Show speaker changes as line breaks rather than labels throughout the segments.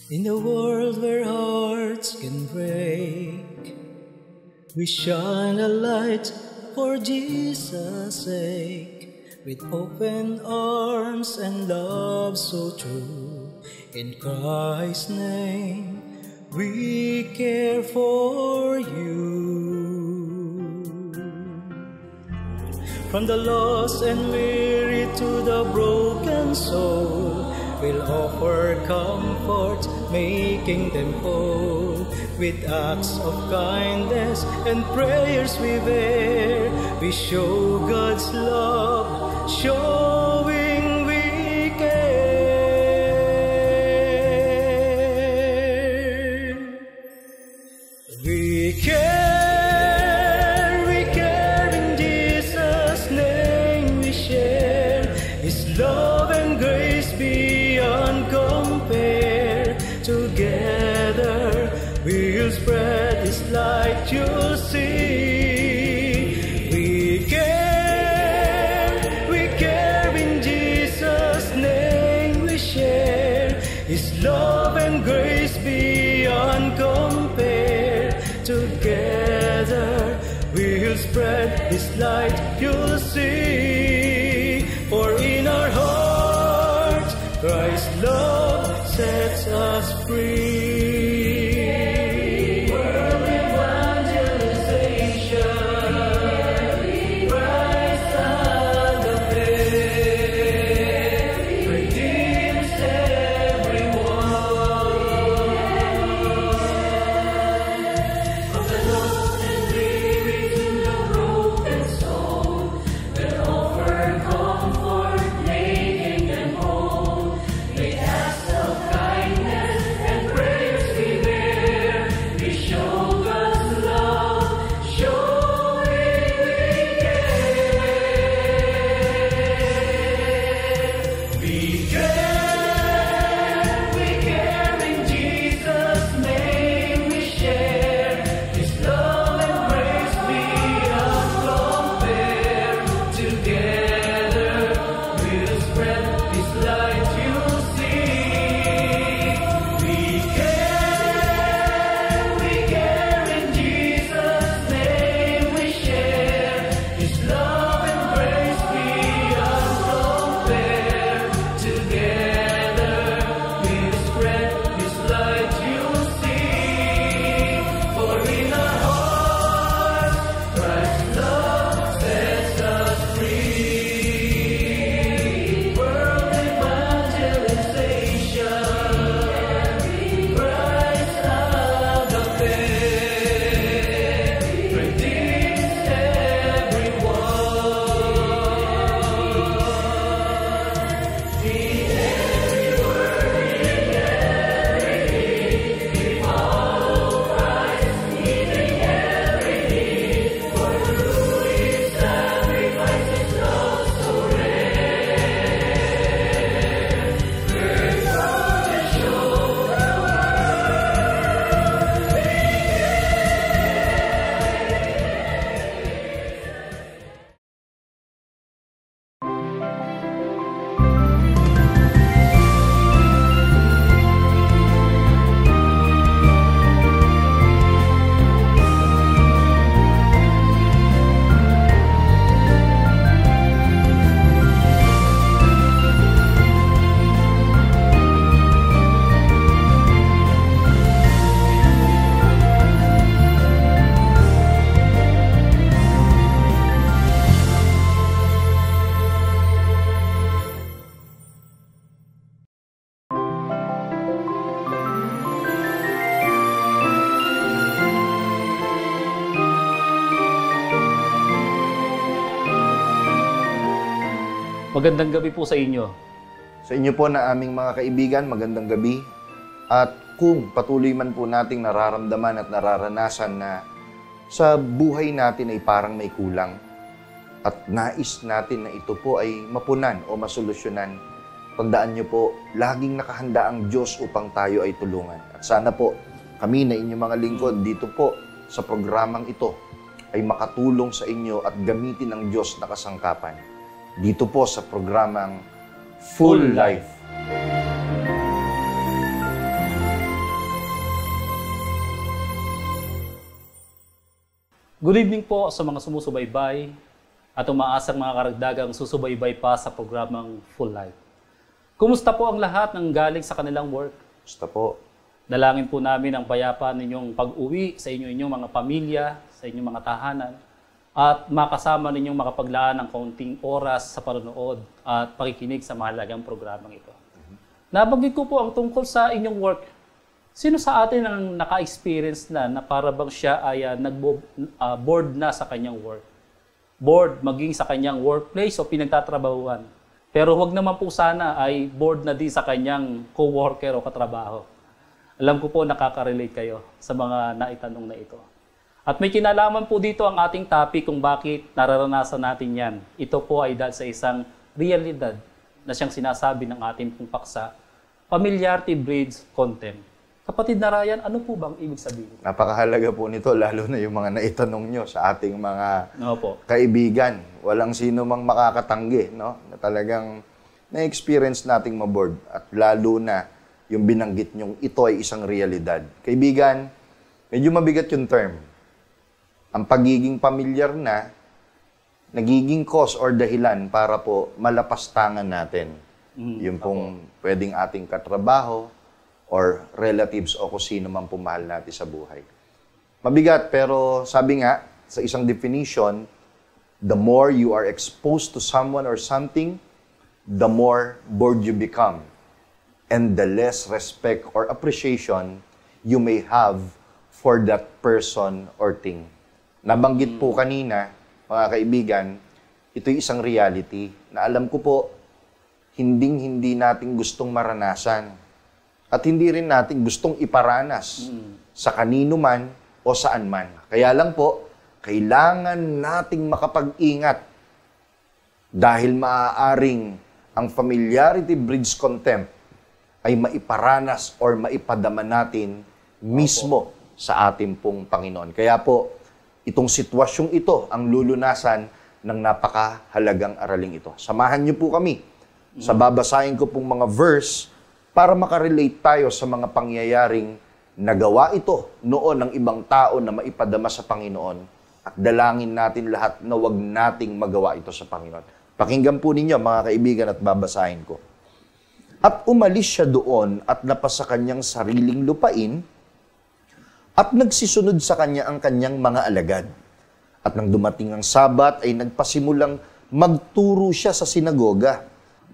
In a world where hearts can break, we shine a light for Jesus' sake, with open arms and love so true. In Christ's name, we care for you. From the lost and weary to the broken soul, we'll offer comfort, making them whole. With acts of kindness and prayers we bear, we show God's love, showing we care. We care in Jesus' name we share. His love and grace beyond compare. Together we'll spread His light, you'll see. We care in Jesus' name we share. His love and grace beyond compare. Together we'll spread His light, you'll see. For in our hearts Christ's love sets us free.
Magandang gabi po sa inyo.
Sa inyo po na aming mga kaibigan, magandang gabi. At kung patuloy man po nating nararamdaman at nararanasan na sa buhay natin ay parang may kulang at nais natin na ito po ay mapunan o masolusyonan, tandaan niyo po, laging nakahanda ang Diyos upang tayo ay tulungan. At sana po, kami na inyong mga lingkod dito po sa programang ito ay makatulong sa inyo at gamitin ng Diyos na kasangkapan. Dito po sa programang Full Life.
Good evening po sa mga sumusubaybay at umaasang mga karagdagang susubaybay pa sa programang Full Life. Kumusta po ang lahat ng galing sa kanilang work?
Gusto po.
Dalangin po namin ang payapa ninyong pag-uwi sa inyong mga pamilya, sa inyong mga tahanan, at makasama ninyong makapaglaan ng kaunting oras sa panonood at pakikinig sa mahalagang programang ito. Nabanggit ko po ang tungkol sa inyong work. Sino sa atin ang naka-experience na para bang siya ay bored na sa kanyang work? Bored maging sa kanyang workplace o pinagtatrabahuan. Pero huwag naman po sana ay bored na din sa kanyang co-worker o katrabaho. Alam ko po nakaka-relate kayo sa mga naitanong na ito. At may kinalaman po dito ang ating topic kung bakit nararanasan natin yan. Ito po ay dahil sa isang realidad na siyang sinasabi ng ating pong paksa, familiarity breeds contempt. Kapatid na Ryan, ano po bang ibig sabihin?
Napakahalaga po nito, lalo na yung mga naitanong nyo sa ating mga kaibigan. Walang sino mang makakatanggi, no? Na talagang na-experience nating maboard. At lalo na yung binanggit nyong ito ay isang realidad. Kaibigan, medyo mabigat yung term. Ang pagiging pamilyar na, nagiging cause or dahilan para po malapastangan natin. Yung pong pwedeng ating katrabaho or relatives o kung sino man pumahal natin sa buhay. Mabigat, pero sabi nga, sa isang definition, the more you are exposed to someone or something, the more bored you become. And the less respect or appreciation you may have for that person or thing. Nabanggit po kanina, mga kaibigan, ito'y isang reality na alam ko po, hindi natin gustong maranasan. At hindi rin natin gustong iparanas sa kanino man o saan man. Kaya lang po, kailangan nating makapag-ingat dahil maaaring ang familiarity breeds contempt ay maiparanas or maipadama natin mismo sa ating pong Panginoon. Kaya po, itong sitwasyong ito ang lulunasan ng napakahalagang araling ito. Samahan niyo po kami sa babasahin ko pong mga verse para makarelate tayo sa mga pangyayaring nagawa ito noon ng ibang tao na maipadama sa Panginoon at dalangin natin lahat na wag nating magawa ito sa Panginoon. Pakinggan po ninyo mga kaibigan at babasahin ko. At umalis siya doon at napasa kanyang sariling lupain at nagsisunod sa kanya ang kanyang mga alagad. At nang dumating ang Sabat ay nagpasimulang magturo siya sa sinagoga.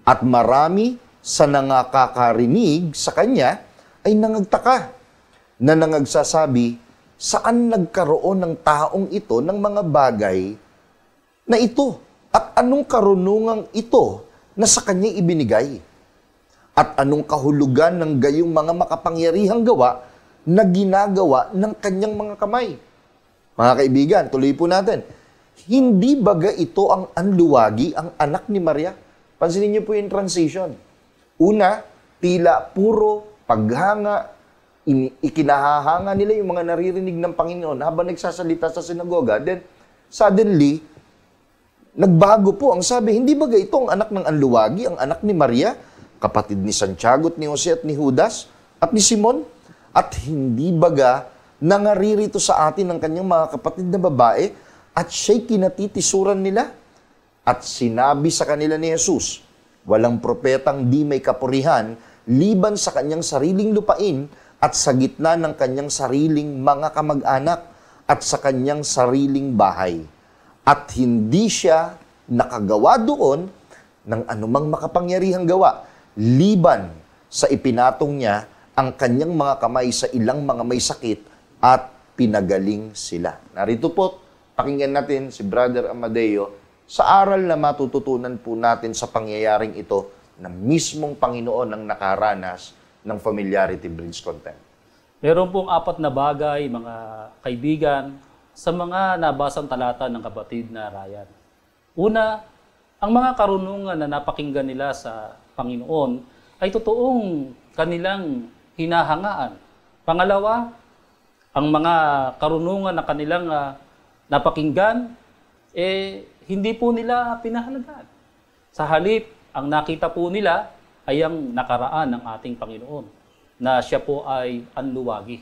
At marami sa nangakakarinig sa kanya ay nangagtaka na nangagsasabi, saan nagkaroon ng taong ito ng mga bagay na ito? At anong karunungang ito na sa kanya ibinigay? At anong kahulugan ng gayong mga makapangyarihang gawa na ginagawa ng kanyang mga kamay? Mga kaibigan, tuloy po natin. Hindi baga ito ang anluwagi, ang anak ni Maria? Pansinin niyo po yung transition. Una, tila puro paghanga, ikinahahanga nila yung mga naririnig ng Panginoon habang nagsasalita sa sinagoga. Then, suddenly, nagbago po. Ang sabi, hindi baga ito ang anak ng anluwagi, ang anak ni Maria, kapatid ni Santiago at ni Jose at ni Judas at ni Simon? At hindi baga nangaririto sa atin ng kanyang mga kapatid na babae at siya'y kinatitisuran nila? At sinabi sa kanila ni Jesus, walang propetang di may kapurihan liban sa kanyang sariling lupain at sa gitna ng kanyang sariling mga kamag-anak at sa kanyang sariling bahay. At hindi siya nakagawa doon ng anumang makapangyarihang gawa liban sa ipinatong niya ang kanyang mga kamay sa ilang mga may sakit at pinagaling sila. Narito po, pakinggan natin si Brother Amadeo sa aral na matututunan po natin sa pangyayaring ito na mismong Panginoon ang nakaranas ng familiarity breeds contempt.
Meron pong 4 na bagay, mga kaibigan, sa mga nabasang talata ng kapatid na Ryan. Una, ang mga karunungan na napakinggan nila sa Panginoon ay totoong kanilang hinahangaan. Pangalawa, ang mga karunungan na kanilang napakinggan, hindi po nila pinahalagaan. Sa halip, ang nakita po nila ay ang nakaraan ng ating Panginoon, na siya po ay anluwagi.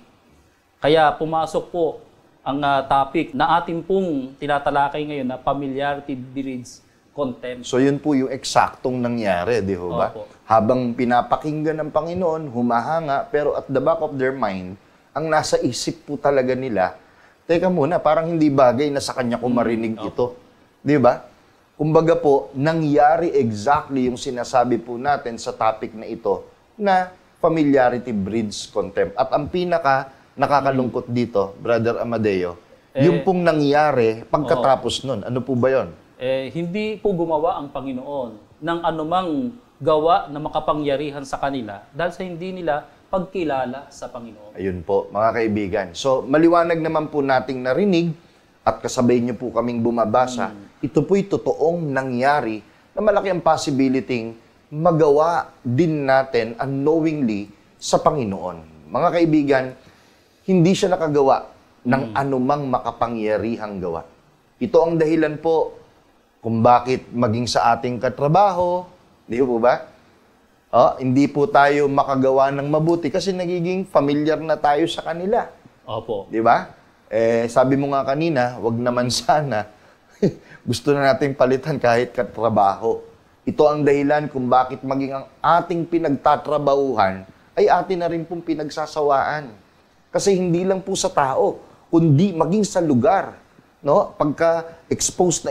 Kaya pumasok po ang topic na atin pong tinatalakay ngayon na familiarity breeds contempt.
So yun po yung eksaktong nangyari, di ba?
Opo.
Habang pinapakinggan ng Panginoon, humahanga, pero at the back of their mind, ang nasa isip po talaga nila, teka muna, parang hindi bagay na sa kanya ko marinig ito. Di ba? Kumbaga po, nangyari exactly yung sinasabi po natin sa topic na ito, na familiarity breeds contempt. At ang pinaka nakakalungkot dito, Brother Amadeo, yung pong nangyari pagkatapos nun, ano po ba yun?
Hindi po gumawa ang Panginoon ng anumang gawa na makapangyarihan sa kanila dahil sa hindi nila pagkilala sa Panginoon.
Ayun po, mga kaibigan. So, maliwanag naman po nating narinig at kasabay niyo po kaming bumabasa, ito po'y totoong nangyari na malaki ang possibility magawa din natin unknowingly sa Panginoon. Mga kaibigan, hindi siya nakagawa ng anumang makapangyarihang gawa. Ito ang dahilan po kung bakit maging sa ating katrabaho, di po ba? Hindi po tayo makagawa ng mabuti kasi nagiging familiar na tayo sa kanila.
Opo.
Di ba? Sabi mo nga kanina, wag naman sana. Gusto na nating palitan kahit katrabaho. Ito ang dahilan kung bakit maging ang ating pinagtatrabahuhan ay atin na rin pong pinagsasawaan. Kasi hindi lang po sa tao, kundi maging sa lugar. No? Pagka exposed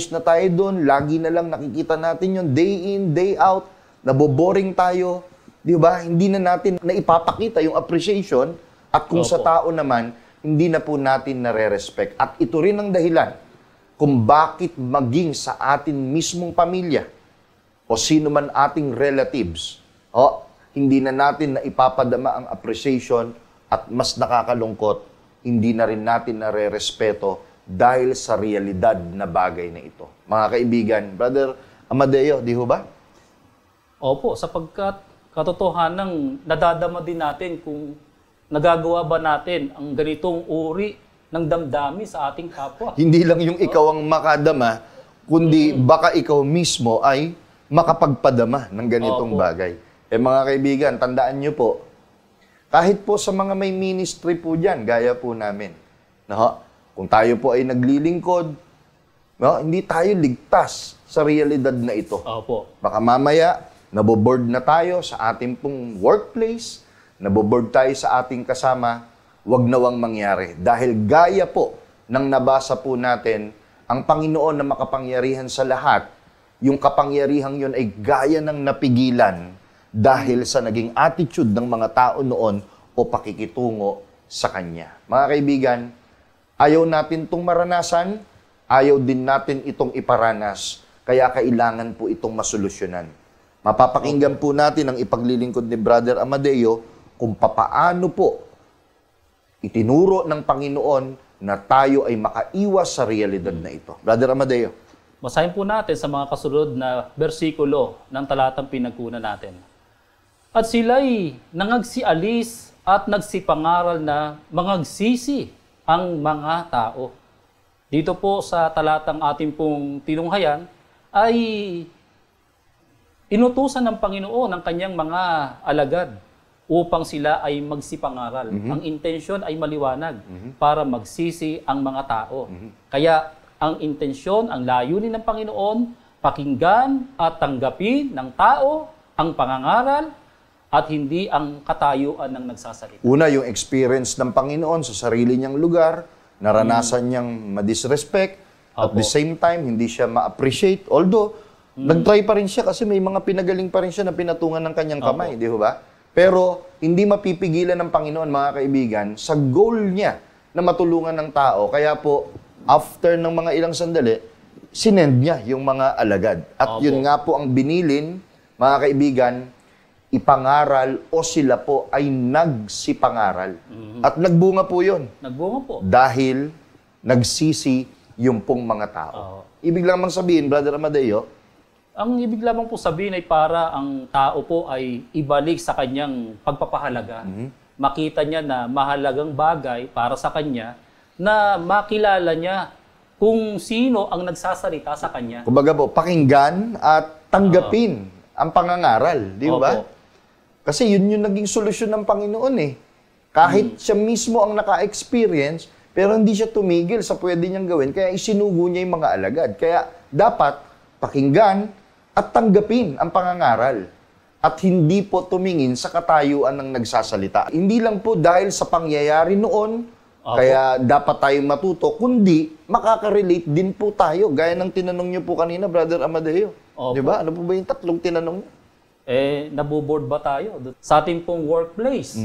na tayo doon, lagi na lang nakikita natin yun, day in, day out, naboboring tayo. Di ba? Hindi na natin naipapakita yung appreciation at kung sa tao naman, hindi na po natin nare-respect. At ito rin ang dahilan kung bakit maging sa atin mismong pamilya o sino man ating relatives, hindi na natin na ipapadama ang appreciation at mas nakakalungkot, hindi na rin natin nare-respeto dahil sa realidad na bagay na ito. Mga kaibigan, Brother Amadeo, di ho ba?
Opo, sapagkat katotohanan nadadama din natin kung nagagawa ba natin ang ganitong uri ng damdamin sa ating kapwa.
Hindi lang yung ikaw ang makadama, kundi baka ikaw mismo ay makapagpadama ng ganitong bagay. Mga kaibigan, tandaan nyo po, kahit po sa mga may ministry po dyan, gaya po namin, kung tayo po ay naglilingkod, hindi tayo ligtas sa realidad na ito.
Opo.
Baka mamaya, naboboard na tayo sa ating pong workplace, naboboard tayo sa ating kasama, wag nawang mangyari. Dahil gaya po ng nabasa po natin, ang Panginoon na makapangyarihan sa lahat, yung kapangyarihang yun ay gaya ng napigilan dahil sa naging attitude ng mga tao noon o pakikitungo sa Kanya. Mga kaibigan, ayaw natin itong maranasan, ayaw din natin itong iparanas, kaya kailangan po itong masolusyonan. Mapapakinggan po natin ang ipaglilingkod ni Brother Amadeo kung papaano po itinuro ng Panginoon na tayo ay makaiwas sa realidad na ito. Brother Amadeo.
Basahin po natin sa mga kasunod na bersikulo ng talatang pinagkunan natin. At sila'y nangagsialis at nagsipangaral na mangagsisi ang mga tao. Dito po sa talatang ating pong tinunghayan ay inutusan ng Panginoon ang kanyang mga alagad upang sila ay magsipangaral. Ang intensyon ay maliwanag para magsisi ang mga tao. Kaya ang intensyon, ang layunin ng Panginoon, pakinggan at tanggapin ng tao ang pangangaral at hindi ang katayuan ng nagsasalita.
Una, yung experience ng Panginoon sa sarili niyang lugar, naranasan niyang ma-disrespect, at the same time, hindi siya ma-appreciate. Although, nag-try pa rin siya kasi may mga pinagaling pa rin siya na pinatungan ng kanyang kamay, di ba? Pero, hindi mapipigilan ng Panginoon, mga kaibigan, sa goal niya na matulungan ng tao. Kaya po, after ng mga ilang sandali, sinend niya yung mga alagad. At yun nga po ang binilin, mga kaibigan, ipangaral o sila po ay nagsipangaral. At nagbunga po yun.
Nagbunga po.
Dahil nagsisi yung pong mga tao. Ibig lamang sabihin, Brother Amadeo,
ang ibig lamang po sabihin ay para ang tao po ay ibalik sa kanyang pagpapahalaga. Makita niya na mahalagang bagay para sa kanya na makilala niya kung sino ang nagsasalita sa kanya.
Kumbaga po, pakinggan at tanggapin ang pangangaral. Di ba? Kasi yun yung naging solusyon ng Panginoon eh. Kahit siya mismo ang naka-experience, Pero hindi siya tumigil sa pwede niyang gawin, kaya isinugo niya yung mga alagad. Kaya dapat pakinggan at tanggapin ang pangangaral. At hindi po tumingin sa katayuan ng nagsasalita. Hindi lang po dahil sa pangyayari noon, kaya dapat tayong matuto, kundi makaka-relate din po tayo. Gaya ng tinanong niyo po kanina, Brother Amadeo. Di ba? Ano po ba yung tatlong tinanong niyo?
Naboboard ba tayo? Sa ating pong workplace.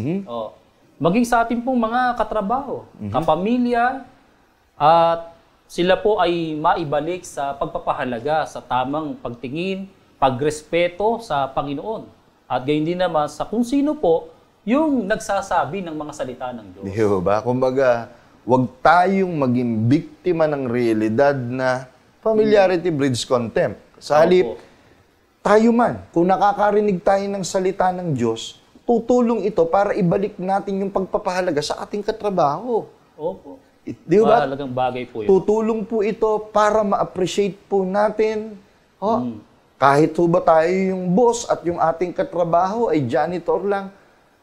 Maging sa ating pong mga katrabaho, kapamilya, at sila po ay maibalik sa pagpapahalaga sa tamang pagtingin, pagrespeto sa Panginoon. At gayon din naman sa kung sino po yung nagsasabi ng mga salita ng Diyos.
Di ba? Kumbaga, huwag tayong maging biktima ng realidad na familiarity breeds contempt. Sa halip, tayo man, kung nakakarinig tayo ng salita ng Diyos, tutulong ito para ibalik natin yung pagpapahalaga sa ating katrabaho.
Opo.
Di ba?
Mahalagang bagay po yun.
Tutulong po ito para ma-appreciate po natin. Kahit po ba tayo yung boss at yung ating katrabaho ay janitor lang,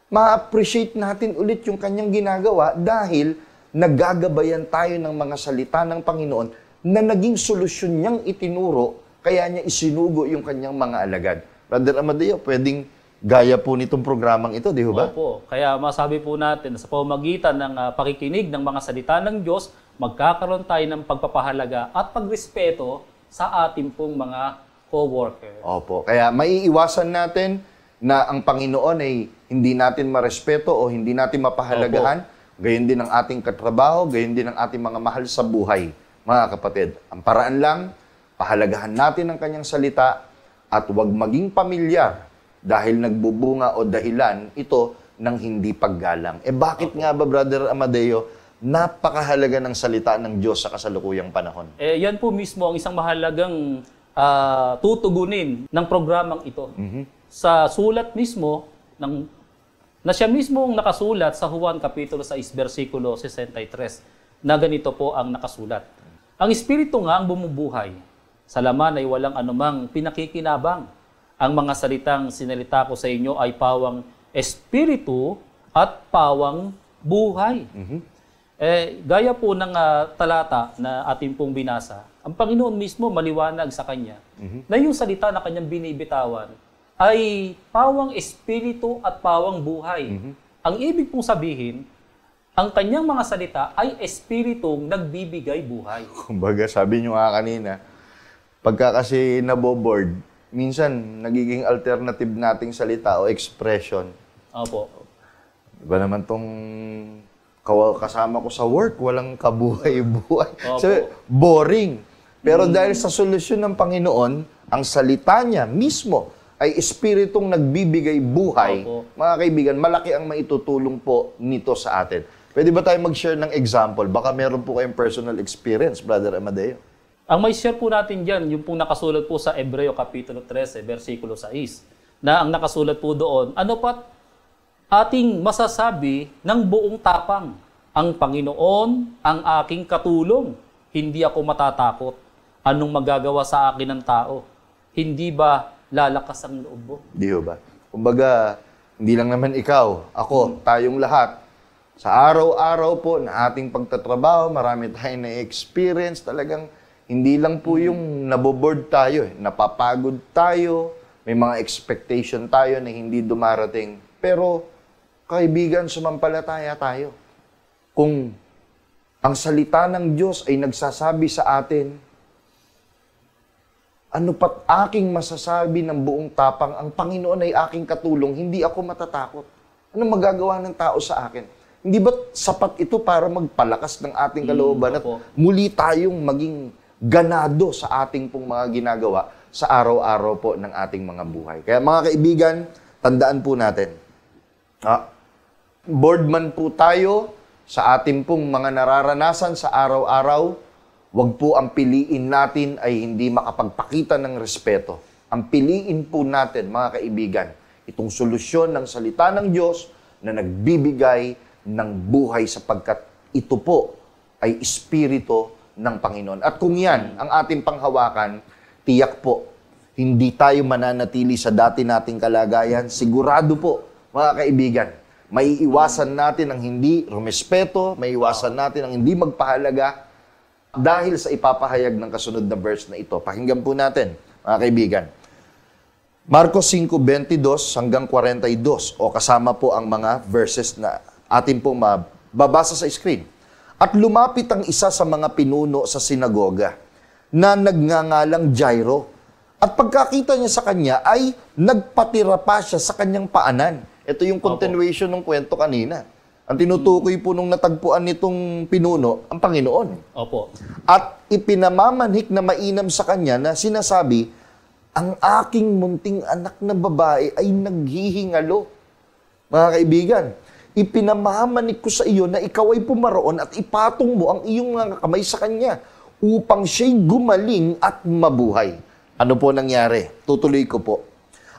ma-appreciate natin ulit yung kanyang ginagawa dahil naggagabayan tayo ng mga salita ng Panginoon na naging solusyon niyang itinuro, kaya niya isinugo yung kanyang mga alagad. Brother Amadeo, pwedeng gaya po nitong programang ito, di ba?
Opo. Kaya masabi po natin, sa pamamagitan ng pakikinig ng mga salita ng Diyos, magkakaroon tayo ng pagpapahalaga at pagrespeto sa ating pong mga co-worker.
Opo. Kaya maiiwasan natin na ang Panginoon ay hindi natin marespeto o hindi natin mapahalagahan. Gayon din ang ating katrabaho, gayon din ang ating mga mahal sa buhay, mga kapatid. Ang paraan lang, pahalagahan natin ang kanyang salita at huwag maging pamilyar dahil nagbubunga o dahilan ito ng hindi paggalang. Bakit nga ba, Brother Amadeo, napakahalaga ng salita ng Diyos sa kasalukuyang panahon?
Yan po mismo ang isang mahalagang tutugunin ng programang ito. Sa sulat mismo, na siya mismo ang nakasulat sa Juan Kapitulo 6, versikulo 63, na ganito po ang nakasulat. Ang Espiritu nga ang bumubuhay. Sa laman ay walang anumang pinakikinabang. Ang mga salitang sinalita ko sa inyo ay pawang Espiritu at pawang buhay. Gaya po ng talata na ating pong binasa, ang Panginoon mismo maliwanag sa Kanya na yung salita na Kanyang binibitawan ay pawang espiritu at pawang buhay. Ang ibig pong sabihin, ang Kanyang mga salita ay espiritong nagbibigay buhay.
Kumbaga, sabi nyo nga kanina, pagka kasi naboboard, minsan nagiging alternative nating salita o expression.
Opo.
Diba naman tong kasama ko sa work, walang kabuhay-buhay. So, boring. Pero dahil sa solusyon ng Panginoon, ang salita niya mismo ay espiritong nagbibigay buhay. Mga kaibigan, malaki ang maitutulong po nito sa atin. Pwede ba tayo mag-share ng example? Baka meron po kayong personal experience, Brother Amadeo.
Ang may share po natin dyan, yung pong nakasulat po sa Hebreo Kapitulo 13, versikulo 6, na ang nakasulat po doon, ano pat ating masasabi ng buong tapang, ang Panginoon ang aking katulong, hindi ako matatakot. Anong magagawa sa akin ng tao? Hindi ba lalakas ang loob mo?
Di ba? Kumbaga, hindi lang naman ikaw, ako, tayong lahat. Sa araw-araw po na ating pagtatrabaho, marami tayong na-experience. Talagang hindi lang po yung naboboard tayo, napapagod tayo, may mga expectation tayo na hindi dumarating. Pero, kaibigan, sumampalataya tayo. Kung ang salita ng Diyos ay nagsasabi sa atin, ano pat aking masasabi ng buong tapang, ang Panginoon ay aking katulong, hindi ako matatakot. Ano magagawa ng tao sa akin? Hindi ba sapat ito para magpalakas ng ating kalooban at muli tayong maging ganado sa ating pong mga ginagawa sa araw-araw po ng ating mga buhay? Kaya mga kaibigan, tandaan po natin, boardman po tayo sa ating pong mga nararanasan sa araw-araw. Huwag po ang piliin natin ay hindi makapagpakita ng respeto. Ang piliin po natin, mga kaibigan, itong solusyon ng salita ng Diyos na nagbibigay ng buhay sapagkat ito po ay espiritu ng Panginoon. At kung yan ang ating panghawakan, tiyak po, hindi tayo mananatili sa dati nating kalagayan. Sigurado po, mga kaibigan, Maiiwasan natin ang hindi rumespeto, maiiwasan natin ang hindi magpahalaga dahil sa ipapahayag ng kasunod na verse na ito. Pakinggan po natin, mga kaibigan. Marcos 5:22 hanggang 42 o kasama po ang mga verses na atin pong mababasa sa screen. At lumapit ang isa sa mga pinuno sa sinagoga na nagngangalang Jairo. At pagkakita niya sa kanya ay nagpatira pa siya sa kanyang paanan. Ito yung continuation ng kwento kanina. Ang tinutukoy po nung natagpuan nitong pinuno, ang Panginoon.
Opo.
At ipinamamanhik na mainam sa kanya na sinasabi, ang aking munting anak na babae ay naghihingalo. Mga kaibigan, ipinamamanik ko sa iyo na ikaw ay pumaroon at ipatong mo ang iyong mga kamay sa kanya upang siya'y gumaling at mabuhay. Ano po nangyari? Tutuloy ko po.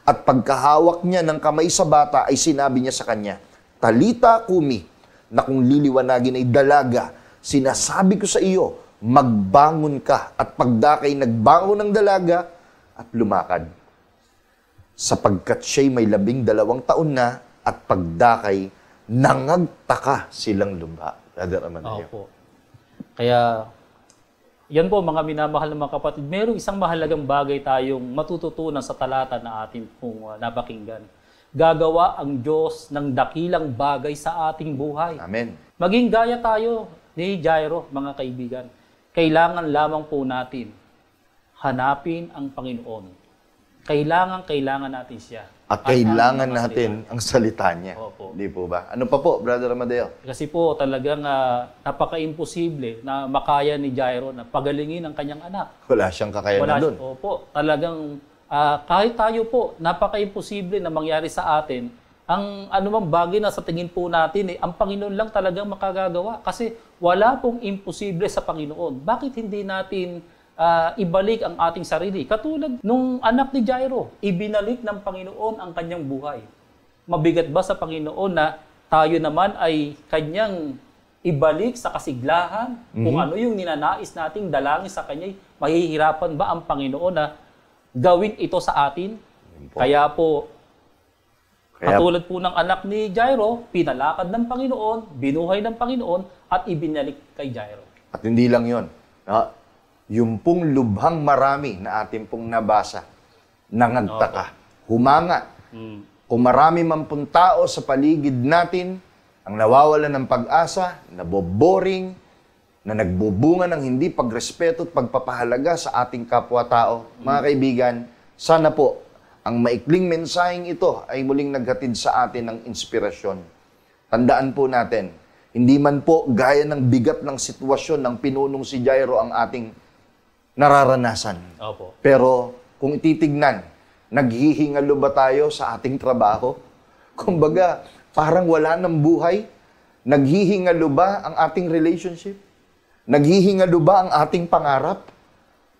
At pagkahawak niya ng kamay sa bata ay sinabi niya sa kanya, Talita kumi, na kung liliwanagin ay dalaga, sinasabi ko sa iyo, magbangon ka. At pagdakay nagbangon ng dalaga, at lumakad. Sapagkat siya'y may 12 taon na at pagdakay, nangagtaka silang lumha. Brother Amandayo.
Opo. Kaya, yan po mga minamahal ng mga kapatid, mayroong isang mahalagang bagay tayong matututunan sa talata na atin pong napakinggan. Gagawa ang Diyos ng dakilang bagay sa ating buhay.
Amen.
Maging gaya tayo ni Jairo, mga kaibigan. Kailangan lamang po natin hanapin ang Panginoon. Kailangan natin siya.
At kailangan natin ang salita niya.
Opo.
Di po ba? Ano pa po, Brother Amadeo?
Kasi po talagang napaka-imposible na makaya ni Jairo na pagalingin ang kanyang anak.
Wala siyang kakayanan doon.
Opo, talagang kahit tayo po, napaka-imposible na mangyari sa atin ang anumang bagay na sa tingin po natin, ang Panginoon lang talagang makagagawa. Kasi wala pong imposible sa Panginoon. Bakit hindi natin ibalik ang ating sarili? Katulad nung anak ni Jairo, ibinalik ng Panginoon ang kanyang buhay. Mabigat ba sa Panginoon na tayo naman ay kanyang ibalik sa kasiglahan? Kung ano yung ninanais nating dalangin sa kanya, mahihirapan ba ang Panginoon na gawin ito sa atin? Kaya po, katulad po ng anak ni Jairo, pinalakad ng Panginoon, binuhay ng Panginoon, at ibinalik kay Jairo.
At hindi lang yun. Yung pong lubhang marami na ating pong nabasa, nangagtaka, humanga. Kung marami man pong tao sa paligid natin, ang nawawalan ng pag-asa, naboboring, na nagbubunga ng hindi pagrespeto at pagpapahalaga sa ating kapwa-tao. Mga kaibigan, sana po, ang maikling mensaheng ito ay muling naghatid sa atin ng inspirasyon. Tandaan po natin, hindi man po gaya ng bigat ng sitwasyon ng pinunong si Jairo ang ating nararanasan.
Opo.
Pero kung ititignan, naghihingalo ba tayo sa ating trabaho? Kumbaga, parang wala ng buhay. Naghihingalo ba ang ating relationship? Naghihingalo ba ang ating pangarap?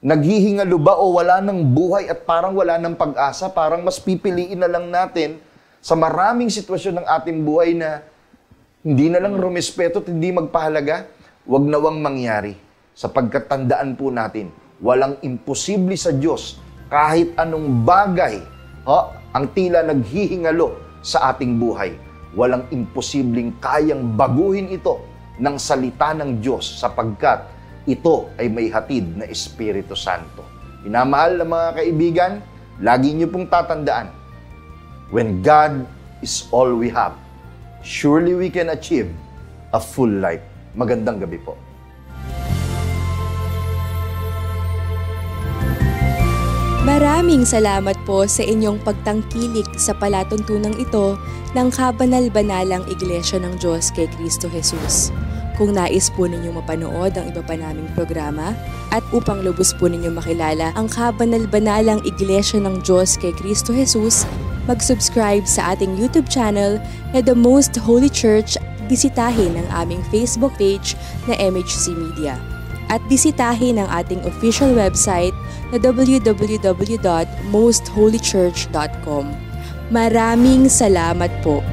Naghihingalo ba o wala ng buhay at parang wala ng pag-asa? Parang mas pipiliin na lang natin sa maraming sitwasyon ng ating buhay na hindi na lang rumespeto at hindi magpahalaga? Huwag nawang mangyari. Sapagkat tandaan po natin, walang imposible sa Diyos kahit anong bagay ang tila naghihingalo sa ating buhay. Walang imposibleng kayang baguhin ito ng salita ng Diyos sapagkat ito ay may hatid na Espiritu Santo. Minamahal na mga kaibigan, lagi niyo pong tatandaan, when God is all we have, surely we can achieve a full life. Magandang gabi po.
Maraming salamat po sa inyong pagtangkilik sa palatuntunang ito ng kabanal-banalang Iglesia ng Diyos kay Kristo Jesus. Kung nais po ninyong mapanood ang iba pa naming programa at upang lubos po ninyong makilala ang kabanal-banalang Iglesia ng Diyos kay Kristo Jesus, mag-subscribe sa ating YouTube channel na The Most Holy Church. Bisitahin ang aming Facebook page na MHC Media. At bisitahin ang ating official website na www.mostholychurch.com. Maraming salamat po.